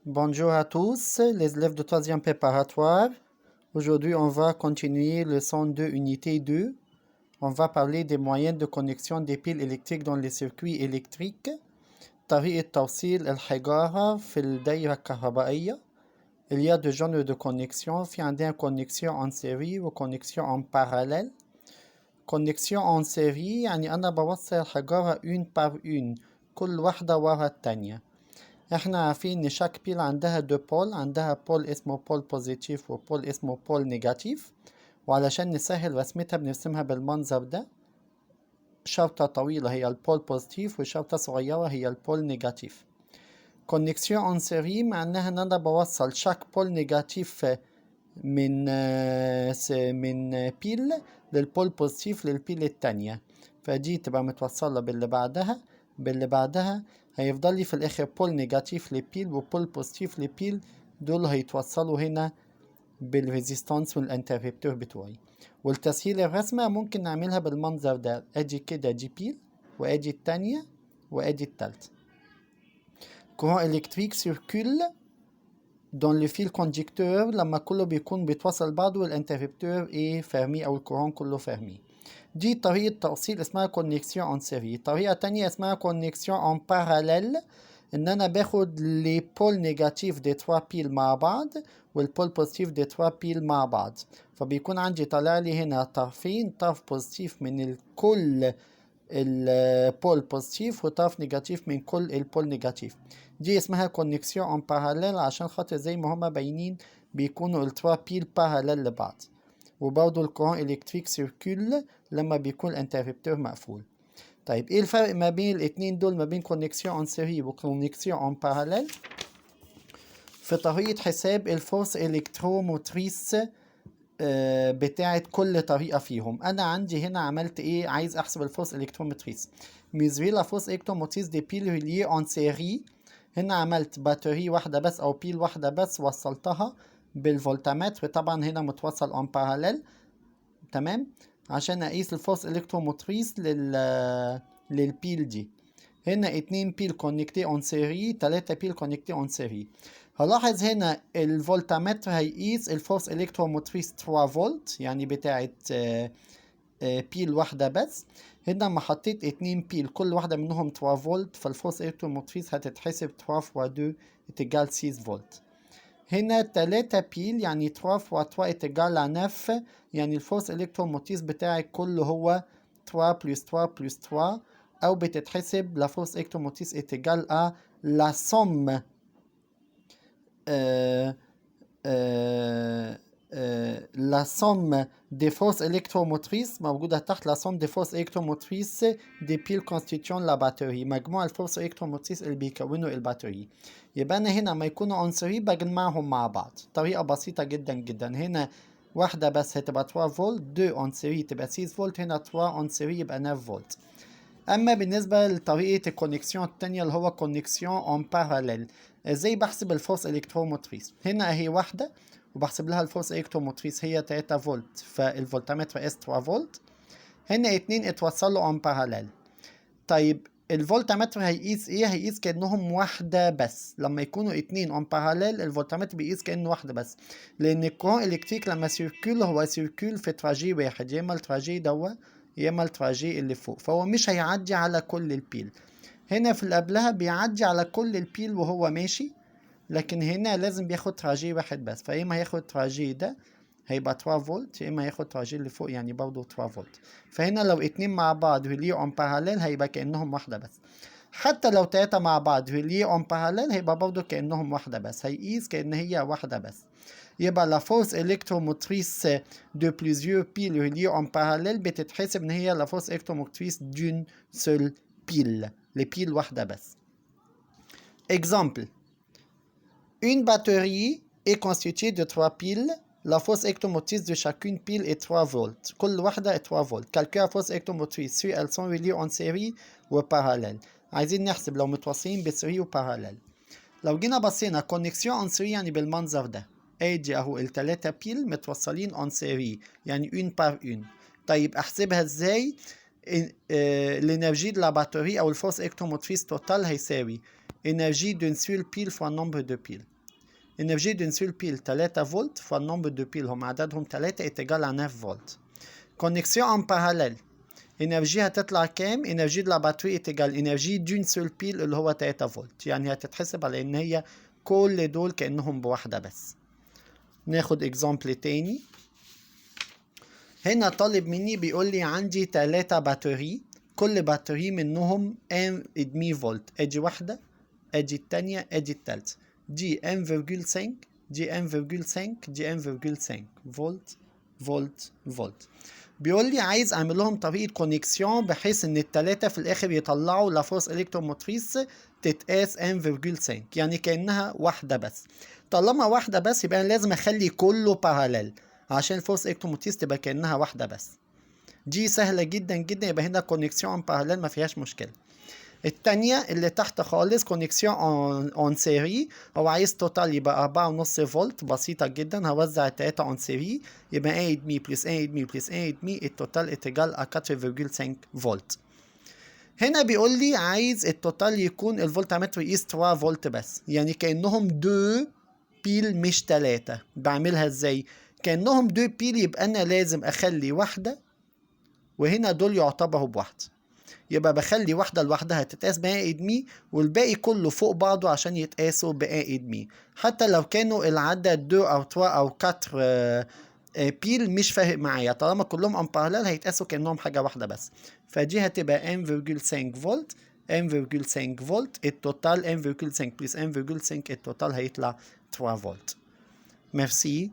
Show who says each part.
Speaker 1: Bonjour à tous, les élèves de 3e préparatoire. Aujourd'hui, on va continuer leçon 2, unité 2. On va parler des moyens de connexion des piles électriques dans les circuits électriques. طريقة توصيل الحجارة في الدايرة الكهربائية. Il y a deux genres de connexion. في عندنا connexion en série و connexion en parallèle. connexion en série يعني أنا بوصل الحجارة une par une. كل واحدة ورا التانية. احنا عارفين ان شاك بيل عندها دو بول، عندها بول اسمه بول بوزيتيف وبول اسمه بول نيجاتيف، وعلشان نسهل رسمتها بنرسمها بالمنظر ده. شرطة طويلة هي البول بوزيتيف وشرطة صغيرة هي البول نيجاتيف. كونكسيون اون سيري معناها ان انا بوصل شاك بول نيجاتيف من بيل للبول بوزيتيف للبيل التانية، فدي تبقى متوصلة باللي بعدها هيفضل لي في الاخر بول نيجاتيف لبيل وبول بوزيتيف لبيل، دول هيتوصلوا هنا بالريزيستانس والانتربتور بتوعي. والتسهيل الرسمة ممكن نعملها بالمنظر ده، ادي كده دي بيل وادي التانية وادي التالتة. courant électrique circule dans le fil conducteur لما كله بيكون بيتوصل بعضه والانتربتور ايه فيرمي او الكورون كله فيرمي. دي طريقة توصيل اسمها كونكسيون اون سيري. طريقة تانية اسمها كونكسيون اون باراليل، ان انا باخد لي بول نيجاتيف دي 3 بيل مع بعض والبول بوزيتيف دي 3 بيل مع بعض، فبيكون عندي طالع لي هنا طرفين، طرف بوزيتيف من الكل البول بوزيتيف وطرف نيجاتيف من كل البول نيجاتيف. دي اسمها كونكسيون اون باراليل عشان خاطر زي ما هما باينين بيكونوا الترا بيل باراليل لبعض. وبرضه الكورون الكتريك سيركول لما بيكون الانتربتور مقفول. طيب ايه الفرق ما بين الاتنين دول، ما بين كونكسيون اون سيري وكونكسيون اون باراليل؟ في طريقة حساب الفورس الكتروموتريس بتاعت كل طريقة فيهم. أنا عندي هنا عملت إيه؟ عايز أحسب الفورس إلكتروموتريس. ميزري لا فورس إلكتروموتريس دي بيل ريليي أون سيري. هنا عملت باتري واحدة بس أو بيل واحدة بس، وصلتها بالفولتمتر، طبعا هنا متوصل أون باراليل، تمام، عشان أقيس الفورس إلكتروموتريس للبيل دي. هنا 2 بيل كونكتي اون سيري، 3 بيل كونكتي اون سيري. هلاحظ هنا الفولتمتر هيقيس الفورس الكتروموتريس 3 فولت يعني بتاعت بيل واحدة بس. هنا ما حطيت 2 بيل كل واحدة منهم 3 فولت، فالفورس الكتروموتريس هتتحسب 3 فوا 2 اتجال 6 فولت. هنا 3 بيل يعني 3 فوا 3 اتجال 9، يعني الفورس الكتروموتريس بتاعي كله هو 3 بلس 3 بلس 3، أو بتتحسب la force électromotrice est égale à la somme la somme des forces électromotrices موجودة تحت la somme des forces électromotrices des piles constituant la batterie، مجموع الفورس الكتروموتريس اللي بيكونوا الباتري. يبقى أنا هنا ما يكونوا on series بجمعهم مع بعض، طريقة بسيطة جدا جدا. هنا واحدة بس هتبقى 3 فولت، 2 on series تبقى 6 فولت، هنا 3 on series يبقى 9 فولت. اما بالنسبه لطريقه الكونكسيون التانية اللي هو كونكسيون اون باراليل، ازاي بحسب الفورس الكتروموتريس؟ هنا اهي واحده وبحسب لها الفورس الكتروموتريس هي 3 فولت، فالفولتمتر اس 3 فولت. هنا اتنين اتوصلوا اون باراليل. طيب الفولتمتر هيقيس ايه؟ هيقيس كانهم واحده بس. لما يكونوا اتنين اون باراليل الفولتمتر بيقيس كانه واحده بس، لان الكورون الكتريك لما سيركول هو سيركول في تراجي واحد، يا اما التراجي دوا يا اما التراجي اللي فوق، فهو مش هيعدي على كل البيل. هنا في اللي قبلها بيعدي على كل البيل وهو ماشي، لكن هنا لازم بياخد تراجي واحد بس، فيا اما هياخد تراجي ده هيبقى 3 فولت، يا اما هياخد تراجي اللي فوق يعني برضه 3 فولت. فهنا لو اتنين مع بعض ريلي اون باراليل هيبقى كانهم واحده بس. حتى لو تلاتة مع بعض ريلي اون باراليل هيبقى برضه كانهم واحده بس، هيقيس كان هي واحده بس. يبقى لا فورس الكتروموتريس دو بليزيور بيل ريلي اون باراليل بتتحسب ان هي لا فورس الكتروموتريس دون سول بيل، لبيل واحده بس. Exemple. Une batterie est constituée de 3 piles. La force électromotrice de chacune pile est 3 volts. كل واحدة 3 volts. Calcule la force électromotrice si elles sont reliées en série ou parallèle. عايزين نحسب لو متوصلين بسري وباراليل. لو جينا بصينا كونكسيون اون سيري يعني بالمنظر ده، ادي اهو التلاتة بيل متوصلين اون سيري يعني اون بار اون. طيب احسبها ازاي؟ الانرجي de la batterie او الفورس électromotrice توتال هيساوي énergie d'une seule pile fois nombre de piles. énergie d'une seule pile 3 فولت فالنمبر دو بيل هم عددهم 3 est égal à 9 فولت. connexion en parallèle énergie هتطلع كام؟ énergie de la batterie est égal énergie d'une seule pile اللي هو 3 فولت، يعني هتتحسب على ان هي كل دول كأنهم بواحدة بس. ناخد اكزامبل تاني. هنا طالب مني بيقول لي عندي 3 باتري، كل باتري منهم 1.5 فولت، ادي واحدة ادي التانية ادي التالتة، دي 1.5 دي 1.5 دي 1.5 فولت فولت فولت. بيقول لي عايز اعمل لهم طريقة كونكسيون بحيث ان التلاتة في الاخر يطلعوا لافورس الكتروموتريس تتقاس 1.5، يعني كأنها واحدة بس. طالما واحدة بس يبقى انا لازم اخلي كله باراليل عشان الفورس الكتروموتريس تبقى كأنها واحدة بس. دي سهلة جدا جدا، يبقى هنا كونكسيون باراليل ما فيهاش مشكلة. التانية اللي تحت خالص كونكسيون اون سيري، هو عايز توتال يبقى 4.5 فولت، بسيطة جدا، هوزع التلاتة اون سيري يبقى 1.5 بلس 1.5 بلس 1.5 التوتال اتجال 4.5 فولت. هنا بيقول لي عايز التوتال يكون الفولتمتر يقيس 3 فولت بس، يعني كأنهم 2 بيل مش 3. بعملها ازاي؟ كأنهم 2 بيل يبقى انا لازم اخلي واحدة وهنا دول يعتبروا بواحدة، يبقى بخلي واحدة لوحدها تتقاس ب1.5 والباقي كله فوق بعضه عشان يتقاسوا ب1.5. حتى لو كانوا العدد 2 أو 3 أو 4 بيل مش فارق معايا، طالما كلهم ان باراليل هيتقاسوا كأنهم حاجة واحدة بس. فدي هتبقى 1.5 فولت 1.5 فولت التوتال 1.5 بلس 1.5 التوتال هيطلع 3 فولت. ميرسي.